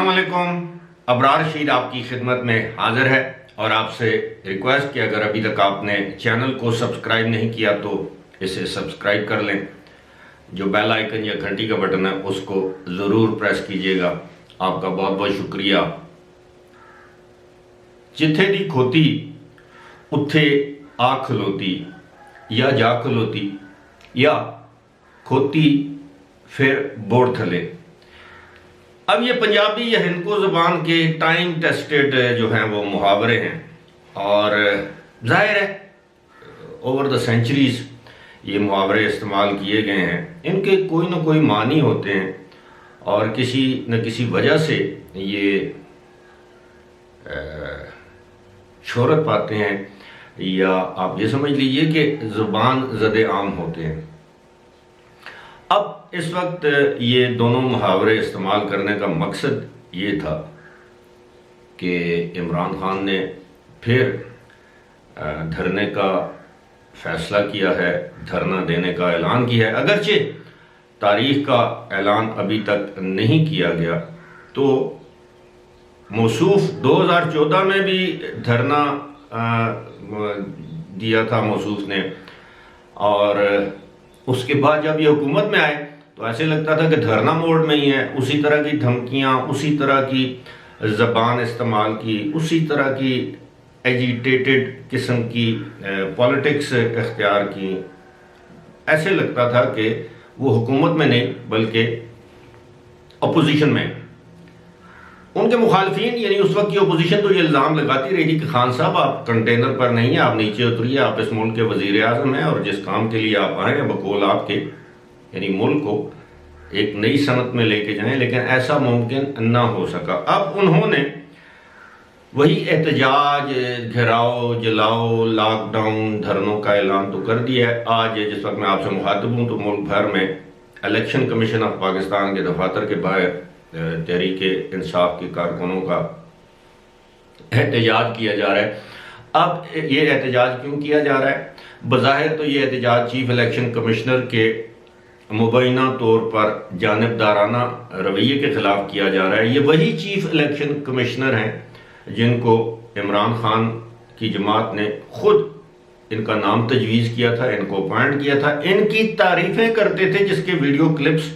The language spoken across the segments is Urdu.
السلام علیکم. ابرار رشید آپ کی خدمت میں حاضر ہے اور آپ سے ریکویسٹ کہ اگر ابھی تک آپ نے چینل کو سبسکرائب نہیں کیا تو اسے سبسکرائب کر لیں. جو بیل آئیکن یا گھنٹی کا بٹن ہے اس کو ضرور پریس کیجئے گا. آپ کا بہت بہت شکریہ. جتھے دی کھوتی اتھے آ کھلوتی یا جا کھلوتی یا کھوتی پھر بوڑ تھلے. اب یہ پنجابی یا ہندکو زبان کے ٹائم ٹیسٹڈ جو ہیں وہ محاورے ہیں اور ظاہر ہے اوور دا سینچریز یہ محاورے استعمال کیے گئے ہیں. ان کے کوئی نہ کوئی معنی ہوتے ہیں اور کسی نہ کسی وجہ سے یہ شہرت پاتے ہیں یا آپ یہ سمجھ لیجئے کہ زبان زد عام ہوتے ہیں. اب اس وقت یہ دونوں محاورے استعمال کرنے کا مقصد یہ تھا کہ عمران خان نے پھر دھرنے کا فیصلہ کیا ہے, دھرنا دینے کا اعلان کیا ہے. اگرچہ تاریخ کا اعلان ابھی تک نہیں کیا گیا تو موصوف 2014 میں بھی دھرنا دیا تھا موصوف نے, اور اس کے بعد جب یہ حکومت میں آئے تو ایسے لگتا تھا کہ دھرنا موڈ میں ہی ہے. اسی طرح کی دھمکیاں, اسی طرح کی زبان استعمال کی, اسی طرح کی ایجیٹیٹڈ قسم کی پولیٹکس اختیار کی. ایسے لگتا تھا کہ وہ حکومت میں نہیں بلکہ اپوزیشن میں. ان کے مخالفین یعنی اس وقت کی اپوزیشن تو یہ الزام لگاتی رہی تھی کہ خان صاحب آپ کنٹینر پر نہیں ہیں, آپ نیچے اتریے, آپ اس ملک کے وزیر اعظم ہیں اور جس کام کے لیے آپ آئے ہیں بقول آپ کے یعنی ملک کو ایک نئی سمت میں لے کے جائیں, لیکن ایسا ممکن نہ ہو سکا. اب انہوں نے وہی احتجاج, گھیراؤ, جلاؤ, لاک ڈاؤن, دھرنوں کا اعلان تو کر دیا ہے. آج جس وقت میں آپ سے مخاطب ہوں تو ملک بھر میں الیکشن کمیشن آف پاکستان کے دفاتر کے باہر تحریک انصاف کے کارکنوں کا احتجاج کیا جا رہا ہے. اب یہ احتجاج کیوں کیا جا رہا ہے؟ بظاہر تو یہ احتجاج چیف الیکشن کمشنر کے مبینہ طور پر جانبدارانہ رویے کے خلاف کیا جا رہا ہے. یہ وہی چیف الیکشن کمشنر ہیں جن کو عمران خان کی جماعت نے خود ان کا نام تجویز کیا تھا, ان کو اپوائنٹ کیا تھا, ان کی تعریفیں کرتے تھے جس کے ویڈیو کلپس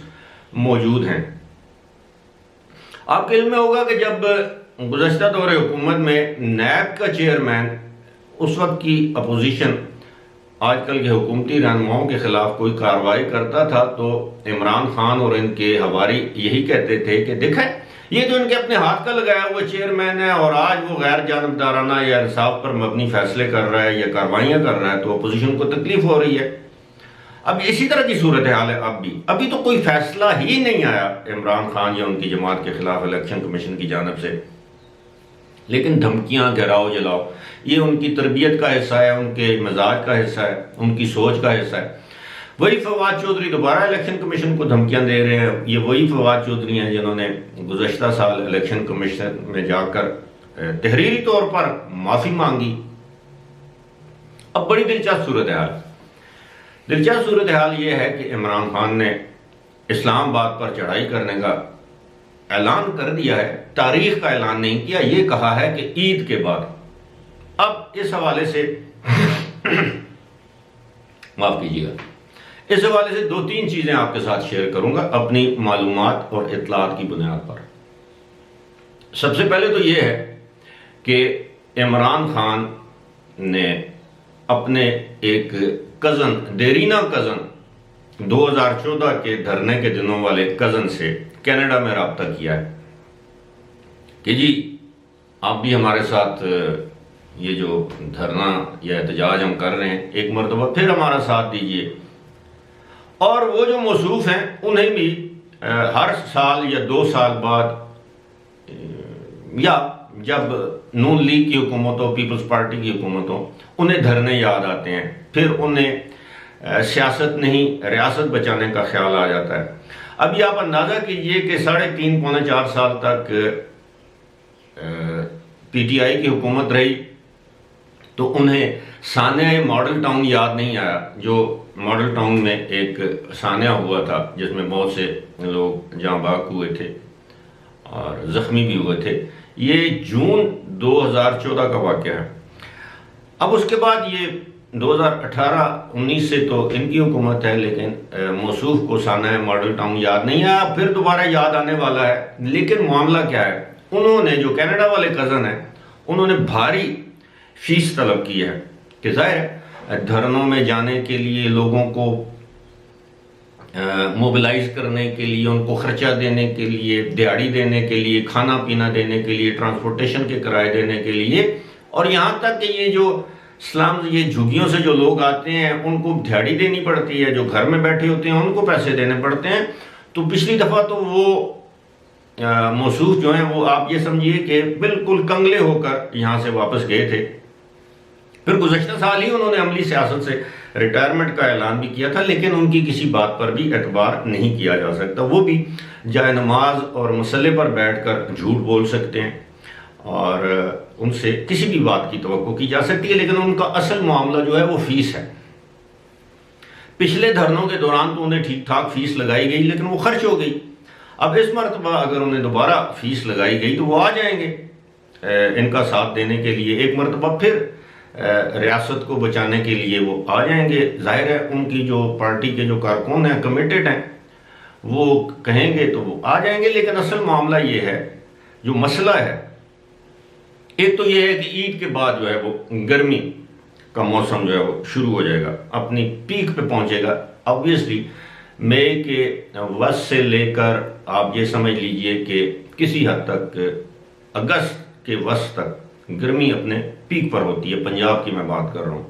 موجود ہیں. آپ کے علم میں ہوگا کہ جب گزشتہ دور حکومت میں نیب کا چیئرمین اس وقت کی اپوزیشن آج کل کے حکومتی رہنماؤں کے خلاف کوئی کارروائی کرتا تھا تو عمران خان اور ان کے حواری یہی کہتے تھے کہ دیکھیں یہ جو ان کے اپنے ہاتھ کا لگایا ہوا چیئرمین ہے اور آج وہ غیر جانبدارانہ یا انصاف پر مبنی فیصلے کر رہا ہے یا کارروائیاں کر رہا ہے تو اپوزیشن کو تکلیف ہو رہی ہے. اب اسی طرح کی صورتحال ہے. ابھی تو کوئی فیصلہ ہی نہیں آیا عمران خان یا ان کی جماعت کے خلاف الیکشن کمیشن کی جانب سے, لیکن دھمکیاں, گھیراؤ, جلاؤ یہ ان کی تربیت کا حصہ ہے, ان کے مزاج کا حصہ ہے, ان کی سوچ کا حصہ ہے. وہی فواد چودھری دوبارہ الیکشن کمیشن کو دھمکیاں دے رہے ہیں. یہ وہی فواد چودھری ہیں جنہوں نے گزشتہ سال الیکشن کمیشن میں جا کر تحریری طور پر معافی مانگی. اب بڑی دلچسپ صورتحال یہ ہے کہ عمران خان نے اسلام آباد پر چڑھائی کرنے کا اعلان کر دیا ہے, تاریخ کا اعلان نہیں کیا. یہ کہا ہے کہ عید کے بعد. اب اس حوالے سے معاف کیجیے گا, اس حوالے سے 2-3 چیزیں آپ کے ساتھ شیئر کروں گا اپنی معلومات اور اطلاعات کی بنیاد پر. سب سے پہلے تو یہ ہے کہ عمران خان نے اپنے ایک کزن, دیرینہ کزن 2014 کے دھرنے کے دنوں والے کزن سے کینیڈا میں رابطہ کیا ہے کہ جی آپ بھی ہمارے ساتھ یہ جو دھرنا یا احتجاج ہم کر رہے ہیں ایک مرتبہ پھر ہمارا ساتھ دیجئے. اور وہ جو موصوف ہیں انہیں بھی ہر سال یا 2 سال بعد یا جب نون لیگ کی حکومت ہو, پیپلز پارٹی کی حکومت ہو, انہیں دھرنے یاد آتے ہیں. پھر انہیں سیاست نہیں ریاست بچانے کا خیال آ جاتا ہے. ابھی آپ اندازہ کیجئے کہ 3.5-4 سال تک پی ٹی آئی کی حکومت رہی تو انہیں سانحہ ماڈل ٹاؤن یاد نہیں آیا, جو ماڈل ٹاؤن میں ایک سانحہ ہوا تھا جس میں بہت سے لوگ جاں بحق ہوئے تھے. اور زخمی بھی ہوئے تھے. یہ جون 2014 کا واقعہ ہے. اب اس کے بعد یہ 2018-19 سے تو ان کی حکومت ہے، لیکن موصوف کو سانحہ ماڈل ٹاؤن یاد نہیں ہے. اب پھر دوبارہ یاد آنے والا ہے. لیکن معاملہ کیا ہے، انہوں نے جو کینیڈا والے کزن ہیں انہوں نے بھاری فیس طلب کی ہے کہ ظاہر ہے دھرنوں میں جانے کے لیے، لوگوں کو موبلائز کرنے کے لیے، ان کو خرچہ دینے کے لیے، دیہڑی دینے کے لیے، کھانا پینا دینے کے لیے، ٹرانسپورٹیشن کے کرائے دینے کے لیے، اور یہاں تک کہ یہ جو اسلام یہ جھگیوں سے جو لوگ آتے ہیں ان کو دیہڑی دینی پڑتی ہے، جو گھر میں بیٹھے ہوتے ہیں ان کو پیسے دینے پڑتے ہیں. تو پچھلی دفعہ تو وہ موصوف جو ہیں وہ آپ یہ سمجھیے کہ بالکل کنگلے ہو کر یہاں سے واپس گئے تھے. پھر گزشتہ سال ہی انہوں نے عملی سیاست سے ریٹائرمنٹ کا اعلان بھی کیا تھا، لیکن ان کی کسی بات پر بھی اعتبار نہیں کیا جا سکتا. وہ بھی جائے نماز اور مسلح پر بیٹھ کر جھوٹ بول سکتے ہیں اور ان سے کسی بھی بات کی توقع کی جا سکتی ہے، لیکن ان کا اصل معاملہ جو ہے وہ فیس ہے. پچھلے دھرنوں کے دوران تو انہیں ٹھیک ٹھاک فیس لگائی گئی، لیکن وہ خرچ ہو گئی. اب اس مرتبہ اگر انہیں دوبارہ فیس لگائی گئی تو وہ آ جائیں گے ان کا ساتھ دینے کے لیے. ایک مرتبہ پھر ریاست کو بچانے کے لیے وہ آ جائیں گے. ظاہر ہے ان کی جو پارٹی کے جو کارکن ہیں، کمیٹڈ ہیں، وہ کہیں گے تو وہ آ جائیں گے. لیکن اصل معاملہ یہ ہے، جو مسئلہ ہے، ایک تو یہ ہے کہ عید کے بعد جو ہے وہ گرمی کا موسم جو ہے وہ شروع ہو جائے گا، اپنی پیک پہ پہنچے گا. آبویسلی مئی کے وسط سے لے کر آپ یہ سمجھ لیجئے کہ کسی حد تک اگست کے وسط تک گرمی اپنے پیک پر ہوتی ہے. پنجاب کی میں بات کر رہا ہوں.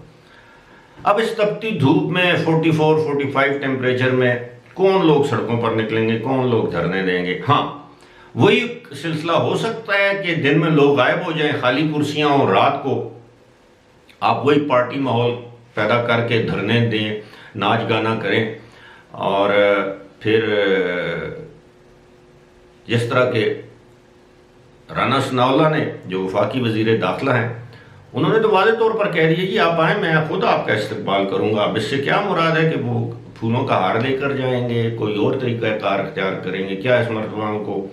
اب اس تپتی دھوپ میں 44-45 ٹیمپریچر میں کون لوگ سڑکوں پر نکلیں گے، کون لوگ دھرنے دیں گے؟ ہاں، وہی سلسلہ ہو سکتا ہے کہ دن میں لوگ غائب ہو جائیں، خالی کرسیاں، اور رات کو آپ وہی پارٹی ماحول پیدا کر کے دھرنے دیں، ناچ گانا کریں. اور پھر جس طرح کے رانا ثناءاللہ نے جو وفاقی وزیر داخلہ ہیں، انہوں نے تو واضح طور پر کہہ دیا جی آپ آئیں، میں خود آپ کا استقبال کروں گا. اب اس سے کیا مراد ہے کہ وہ پھولوں کا ہار لے کر جائیں گے، کوئی اور طریقہ کار اختیار کریں گے؟ کیا اس مرتبہ کو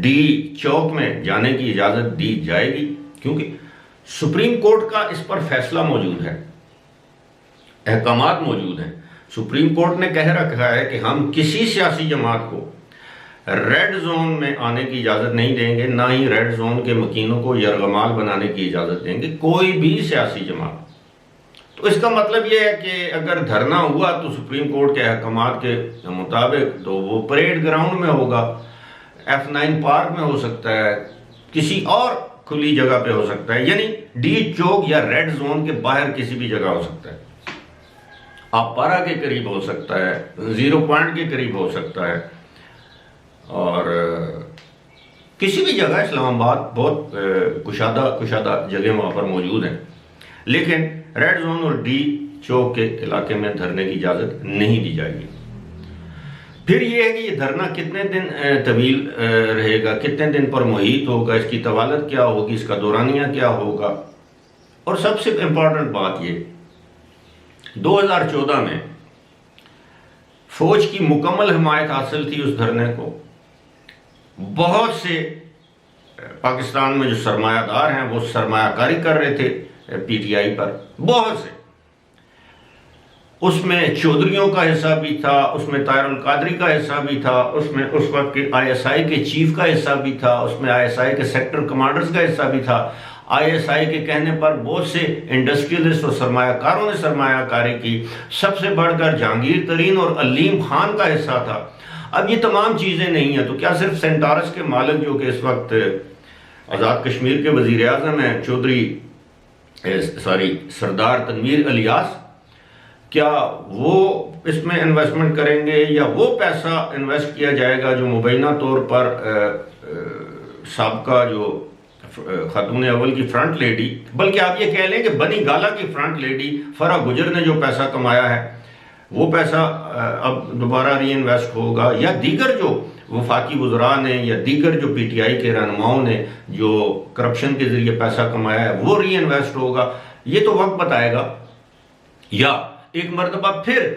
ڈی چوک میں جانے کی اجازت دی جائے گی؟ کیونکہ سپریم کورٹ کا اس پر فیصلہ موجود ہے، احکامات موجود ہیں. سپریم کورٹ نے کہہ رکھا ہے کہ ہم کسی سیاسی جماعت کو ریڈ زون میں آنے کی اجازت نہیں دیں گے، نہ ہی ریڈ زون کے مکینوں کو یرغمال بنانے کی اجازت دیں گے، کوئی بھی سیاسی جماعت. تو اس کا مطلب یہ ہے کہ اگر دھرنا ہوا تو سپریم کورٹ کے احکامات کے مطابق تو وہ پریڈ گراؤنڈ میں ہوگا، F9 پارک میں ہو سکتا ہے، کسی اور کھلی جگہ پہ ہو سکتا ہے، یعنی ڈی چوک یا ریڈ زون کے باہر کسی بھی جگہ ہو سکتا ہے. آپ پارا کے قریب ہو سکتا ہے، زیرو پوائنٹ کے قریب ہو سکتا ہے، اور کسی بھی جگہ. اسلام آباد بہت کشادہ جگہ وہاں پر موجود ہیں، لیکن ریڈ زون اور ڈی چوک کے علاقے میں دھرنے کی اجازت نہیں دی جائے گی. پھر یہ ہے کہ یہ دھرنا کتنے دن طویل رہے گا، کتنے دن پر محیط ہوگا، اس کی طوالت کیا ہوگی، اس کا دورانیہ کیا ہوگا. اور سب سے امپورٹنٹ بات یہ 2014 میں فوج کی مکمل حمایت حاصل تھی اس دھرنے کو. بہت سے پاکستان میں جو سرمایہ دار ہیں وہ سرمایہ کاری کر رہے تھے پی ٹی آئی پر، بہت سے. اس میں چودھریوں کا حصہ بھی تھا، اس میں طاہر القادری کا حصہ بھی تھا، اس میں اس وقت کے آئی ایس آئی کے چیف کا حصہ بھی تھا، اس میں آئی ایس آئی کے سیکٹر کمانڈرز کا حصہ بھی تھا. آئی ایس آئی کے کہنے پر بہت سے انڈسٹریلسٹ اور سرمایہ کاروں نے سرمایہ کاری کی. سب سے بڑھ کر جہانگیر ترین اور علیم خان کا حصہ تھا. اب یہ تمام چیزیں نہیں ہیں تو کیا صرف سینٹارس کے مالک جو کہ اس وقت آزاد کشمیر کے وزیر اعظم ہیں سردار تنویر الیاس، کیا وہ اس میں انویسٹمنٹ کریں گے، یا وہ پیسہ انویسٹ کیا جائے گا جو مبینہ طور پر سابقہ جو خاتون اول کی فرنٹ لیڈی، بلکہ آپ یہ کہہ لیں کہ بنی گالا کی فرنٹ لیڈی فرح گجر نے جو پیسہ کمایا ہے وہ پیسہ اب دوبارہ ری انویسٹ ہوگا، یا دیگر جو وفاقی وزراء نے یا دیگر جو پی ٹی آئی کے رہنماؤں نے جو کرپشن کے ذریعے پیسہ کمایا ہے وہ ری انویسٹ ہوگا. یہ تو وقت بتائے گا. یا ایک مرتبہ پھر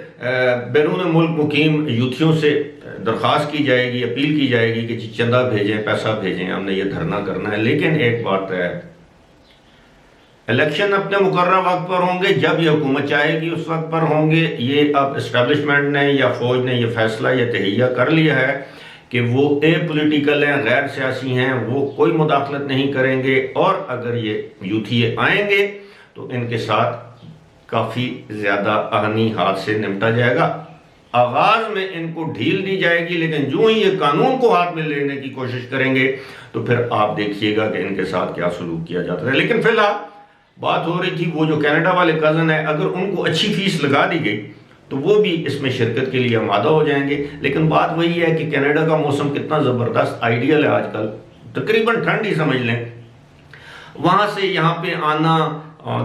بیرون ملک مقیم یوتھیوں سے درخواست کی جائے گی، اپیل کی جائے گی کہ چندہ بھیجیں، پیسہ بھیجیں، ہم نے یہ دھرنا کرنا ہے۔ لیکن ایک بات ہے، الیکشن اپنے مقررہ وقت پر ہوں گے، جب یہ حکومت چاہے گی اس وقت پر ہوں گے۔ یہ اب اسٹیبلشمنٹ نے یا فوج نے یہ فیصلہ یا تہیہ کر لیا ہے کہ وہ اے پولیٹیکل ہیں، غیر سیاسی ہیں، وہ کوئی مداخلت نہیں کریں گے، اور اگر یہ یوتھیے آئیں گے تو ان کے ساتھ کافی زیادہ آہنی ہاتھ سے نمٹا جائے گا۔ آغاز میں ان کو ڈھیل دی جائے گی، لیکن جو ہی یہ قانون کو ہاتھ میں لینے کی کوشش کریں گے تو پھر آپ دیکھیے گا کہ ان کے ساتھ کیا سلوک کیا جاتا ہے۔ لیکن فی الحال بات ہو رہی تھی وہ جو کینیڈا والے کزن ہیں، اگر ان کو اچھی فیس لگا دی گئی تو وہ بھی اس میں شرکت کے لیے آمادہ ہو جائیں گے۔ لیکن بات وہی ہے کہ کینیڈا کا موسم کتنا زبردست آئیڈیل ہے، آج کل تقریباً ٹھنڈ ہی سمجھ لیں، وہاں سے یہاں پہ آنا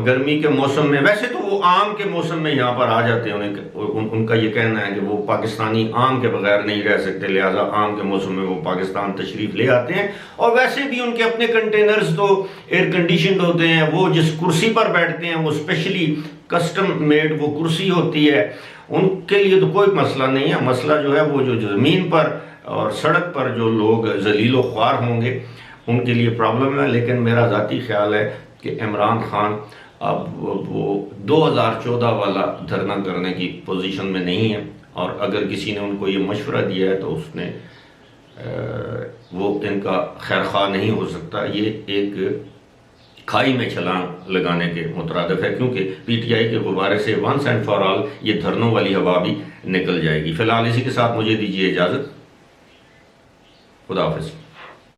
گرمی کے موسم میں، ویسے تو وہ آم کے موسم میں یہاں پر آ جاتے ہیں، ان کا یہ کہنا ہے کہ وہ پاکستانی آم کے بغیر نہیں رہ سکتے، لہٰذا آم کے موسم میں وہ پاکستان تشریف لے آتے ہیں، اور ویسے بھی ان کے اپنے کنٹینرز تو ایئر کنڈیشنڈ ہوتے ہیں، وہ جس کرسی پر بیٹھتے ہیں وہ اسپیشلی کسٹم میڈ وہ کرسی ہوتی ہے، ان کے لیے تو کوئی مسئلہ نہیں ہے۔ مسئلہ جو ہے وہ جو زمین پر اور سڑک پر جو لوگ ذلیل و خوار ہوں گے ان کے لیے پرابلم ہے۔ لیکن میرا ذاتی خیال ہے کہ عمران خان اب وہ 2014 والا دھرنا کرنے کی پوزیشن میں نہیں ہے، اور اگر کسی نے ان کو یہ مشورہ دیا ہے تو اس نے وہ ان کا خیر خواہ نہیں ہو سکتا۔ یہ ایک کھائی میں چھلانگ لگانے کے مترادف ہے، کیونکہ پی ٹی آئی کے غبارے سے ونس اینڈ فار آل یہ دھرنوں والی ہوا بھی نکل جائے گی۔ فی الحال اسی کے ساتھ مجھے دیجیے اجازت، خدا حافظ۔